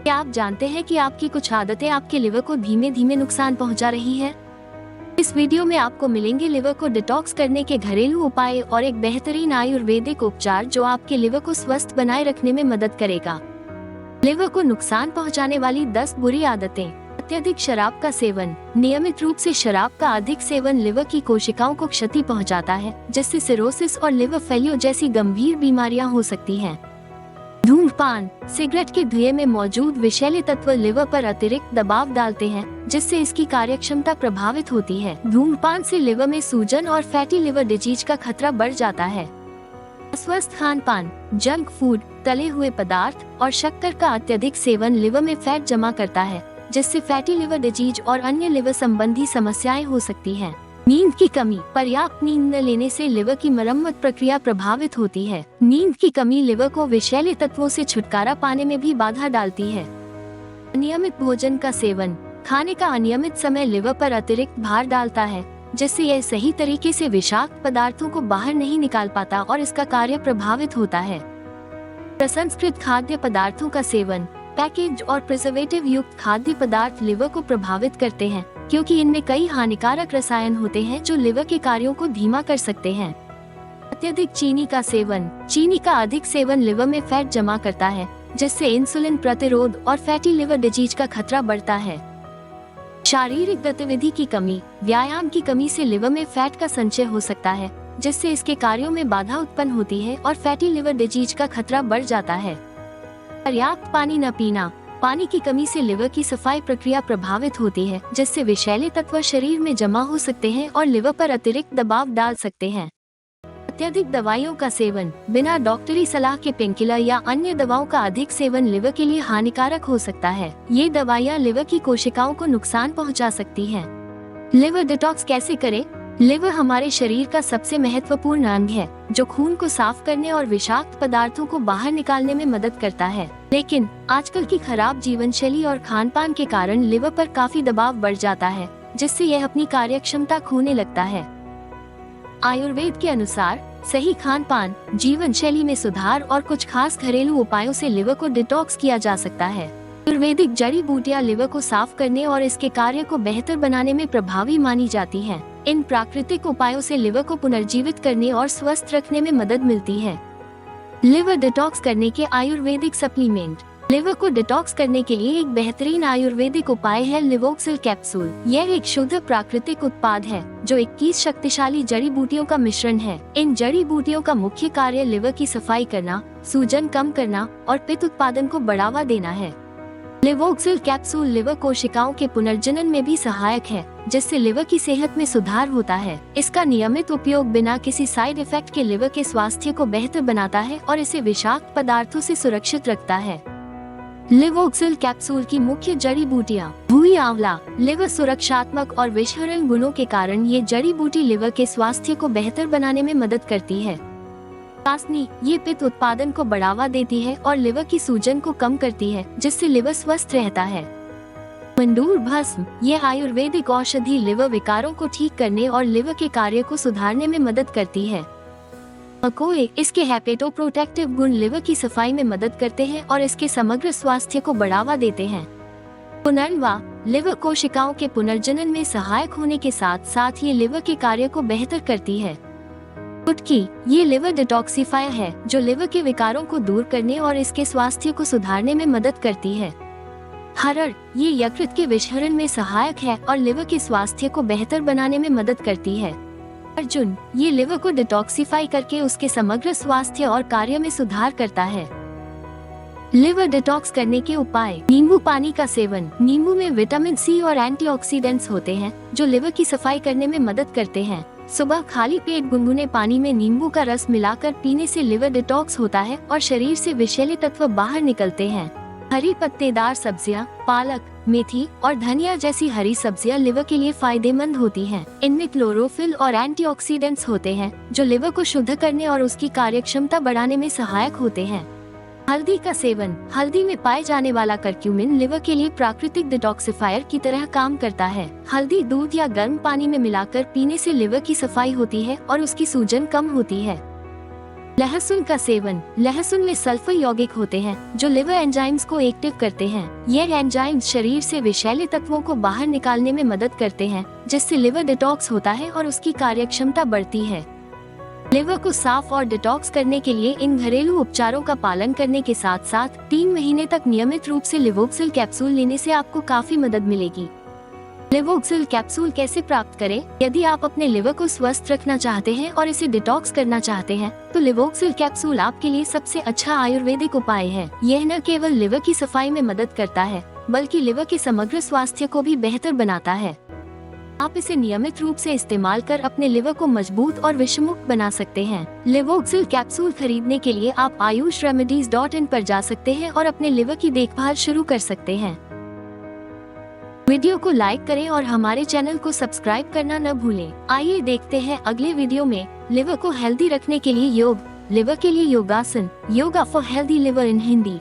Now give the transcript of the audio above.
क्या आप जानते हैं कि आपकी कुछ आदतें आपके लिवर को धीमे धीमे नुकसान पहुंचा रही है? इस वीडियो में आपको मिलेंगे लिवर को डिटॉक्स करने के घरेलू उपाय और एक बेहतरीन आयुर्वेदिक उपचार जो आपके लिवर को स्वस्थ बनाए रखने में मदद करेगा। लिवर को नुकसान पहुंचाने वाली 10 बुरी आदतें। अत्यधिक शराब का सेवन। नियमित रूप से शराब का अधिक सेवन लिवर की कोशिकाओं को क्षति पहुंचाता है, जिससे सिरोसिस और लिवर फेलियर जैसी गंभीर बीमारियां हो सकती हैं। धूम्रपान। सिगरेट के धुएं में मौजूद विषैले तत्व लिवर पर अतिरिक्त दबाव डालते हैं, जिससे इसकी कार्यक्षमता प्रभावित होती है। धूम्रपान से लिवर में सूजन और फैटी लिवर डिजीज का खतरा बढ़ जाता है। अस्वस्थ खान पान। जंक फूड, तले हुए पदार्थ और शक्कर का अत्यधिक सेवन लिवर में फैट जमा करता है, जिससे फैटी लिवर डिजीज और अन्य लिवर संबंधी समस्याएं हो सकती हैं। नींद की कमी। पर्याप्त नींद न लेने से लिवर की मरम्मत प्रक्रिया प्रभावित होती है। नींद की कमी लिवर को विषैले तत्वों से छुटकारा पाने में भी बाधा डालती है। अनियमित भोजन का सेवन। खाने का अनियमित समय लिवर पर अतिरिक्त भार डालता है, जिससे यह सही तरीके से विषाक्त पदार्थों को बाहर नहीं निकाल पाता और इसका कार्य प्रभावित होता है। प्रसंस्कृत खाद्य पदार्थों का सेवन। पैकेज और प्रिजर्वेटिव युक्त खाद्य पदार्थ लिवर को प्रभावित करते हैं, क्योंकि इनमें कई हानिकारक रसायन होते हैं जो लिवर के कार्यों को धीमा कर सकते हैं। अत्यधिक चीनी का सेवन। चीनी का अधिक सेवन लिवर में फैट जमा करता है, जिससे इंसुलिन प्रतिरोध और फैटी लिवर डिजीज का खतरा बढ़ता है। शारीरिक गतिविधि की कमी। व्यायाम की कमी से लिवर में फैट का संचय हो सकता है, जिससे इसके कार्यों में बाधा उत्पन्न होती है और फैटी लिवर डिजीज का खतरा बढ़ जाता है। पर्याप्त पानी न पीना। पानी की कमी से लिवर की सफाई प्रक्रिया प्रभावित होती है, जिससे विषैले तत्व शरीर में जमा हो सकते हैं और लिवर पर अतिरिक्त दबाव डाल सकते हैं। अत्यधिक दवाइयों का सेवन। बिना डॉक्टरी सलाह के पेनकिलर या अन्य दवाओं का अधिक सेवन लिवर के लिए हानिकारक हो सकता है। ये दवाइयाँ लिवर की कोशिकाओं को नुकसान पहुँचा सकती हैं। लिवर डिटॉक्स कैसे करें? लिवर हमारे शरीर का सबसे महत्वपूर्ण अंग है, जो खून को साफ करने और विषाक्त पदार्थों को बाहर निकालने में मदद करता है। लेकिन आजकल की खराब जीवन शैली और खान पान के कारण लिवर पर काफी दबाव बढ़ जाता है, जिससे यह अपनी कार्यक्षमता खोने लगता है। आयुर्वेद के अनुसार सही खान पान, जीवन शैली में सुधार और कुछ खास घरेलू उपायों से लिवर को डिटॉक्स किया जा सकता है। आयुर्वेदिक जड़ी बूटियां लिवर को साफ करने और इसके कार्य को बेहतर बनाने में प्रभावी मानी जाती हैं। इन प्राकृतिक उपायों से लिवर को पुनर्जीवित करने और स्वस्थ रखने में मदद मिलती है। लिवर डिटॉक्स करने के आयुर्वेदिक सप्लीमेंट। लिवर को डिटॉक्स करने के लिए एक बेहतरीन आयुर्वेदिक उपाय है लिवोक्सिल कैप्सूल। यह एक शुद्ध प्राकृतिक उत्पाद है जो 21 शक्तिशाली जड़ी बूटियों का मिश्रण है। इन जड़ी बूटियों का मुख्य कार्य लिवर की सफाई करना, सूजन कम करना और पित्त उत्पादन को बढ़ावा देना है। लिवोक्सिल कैप्सूल लिवर कोशिकाओं के पुनर्जनन में भी सहायक है, जिससे लिवर की सेहत में सुधार होता है। इसका नियमित उपयोग बिना किसी साइड इफेक्ट के लिवर के स्वास्थ्य को बेहतर बनाता है और इसे विषाक्त पदार्थों से सुरक्षित रखता है। लिवोक्सिल कैप्सूल की मुख्य जड़ी बूटियाँ। भूई आंवला। लिवर सुरक्षात्मक और विषहरण गुणों के कारण ये जड़ी बूटी लिवर के स्वास्थ्य को बेहतर बनाने में मदद करती है। कासनी। ये पित्त उत्पादन को बढ़ावा देती है और लिवर की सूजन को कम करती है, जिससे लिवर स्वस्थ रहता है। मंडूर भस्म। ये आयुर्वेदिक औषधि लिवर विकारों को ठीक करने और लिवर के कार्य को सुधारने में मदद करती है। मकोए। इसके हेपेटोप्रोटेक्टिव गुण लिवर की सफाई में मदद करते हैं और इसके समग्र स्वास्थ्य को बढ़ावा देते हैं। पुनर्नवा। लिवर कोशिकाओं के पुनर्जनन में सहायक होने के साथ साथ ये लिवर के कार्य को बेहतर करती है। कुटकी। ये लिवर डिटॉक्सिफायर है जो लिवर के विकारों को दूर करने और इसके स्वास्थ्य को सुधारने में मदद करती है। हरड़। ये यकृत के विषहरण में सहायक है और लिवर के स्वास्थ्य को बेहतर बनाने में मदद करती है। अर्जुन। ये लिवर को डिटॉक्सिफाई करके उसके समग्र स्वास्थ्य और कार्य में सुधार करता है। लिवर डिटॉक्स करने के उपाय। नींबू पानी का सेवन। नींबू में विटामिन सी और एंटीऑक्सीडेंट्स होते हैं जो लिवर की सफाई करने में मदद करते हैं। सुबह खाली पेट गुनगुने पानी में नींबू का रस मिलाकर पीने से लिवर डिटॉक्स होता है और शरीर से विषैले तत्व बाहर निकलते हैं। हरी पत्तेदार सब्जियां, पालक, मेथी और धनिया जैसी हरी सब्जियां लिवर के लिए फायदेमंद होती हैं। इनमें क्लोरोफिल और एंटीऑक्सीडेंट्स होते हैं जो लिवर को शुद्ध करने और उसकी कार्यक्षमता बढ़ाने में सहायक होते हैं। हल्दी का सेवन। हल्दी में पाए जाने वाला करक्यूमिन लिवर के लिए प्राकृतिक डिटॉक्सिफायर की तरह काम करता है। हल्दी दूध या गर्म पानी में मिलाकर पीने से लिवर की सफाई होती है और उसकी सूजन कम होती है। लहसुन का सेवन। लहसुन में सल्फर यौगिक होते हैं जो लिवर एंजाइम्स को एक्टिव करते हैं। ये एंजाइम्स शरीर से विषैले तत्वों को बाहर निकालने में मदद करते हैं, जिससे लिवर डिटॉक्स होता है और उसकी कार्यक्षमता बढ़ती है। लिवर को साफ और डिटॉक्स करने के लिए इन घरेलू उपचारों का पालन करने के साथ साथ 3 महीने तक नियमित रूप से लिवोक्सिल कैप्सूल लेने से आपको काफी मदद मिलेगी। लिवोक्सिल कैप्सूल कैसे प्राप्त करें? यदि आप अपने लिवर को स्वस्थ रखना चाहते हैं और इसे डिटॉक्स करना चाहते हैं, तो लिवोक्सिल कैप्सूल आपके लिए सबसे अच्छा आयुर्वेदिक उपाय है। यह न केवल लिवर की सफाई में मदद करता है, बल्कि लिवर के समग्र स्वास्थ्य को भी बेहतर बनाता है। आप इसे नियमित रूप से इस्तेमाल कर अपने लिवर को मजबूत और विषमुक्त बना सकते हैं। लिवोक्सिल कैप्सूल खरीदने के लिए आप ayushremedies.in पर जा सकते हैं और अपने लिवर की देखभाल शुरू कर सकते हैं। वीडियो को लाइक करें और हमारे चैनल को सब्सक्राइब करना न भूलें। आइए देखते हैं अगले वीडियो में लिवर को हेल्दी रखने के लिए योग, लिवर के लिए योगासन, yoga for healthy liver in Hindi.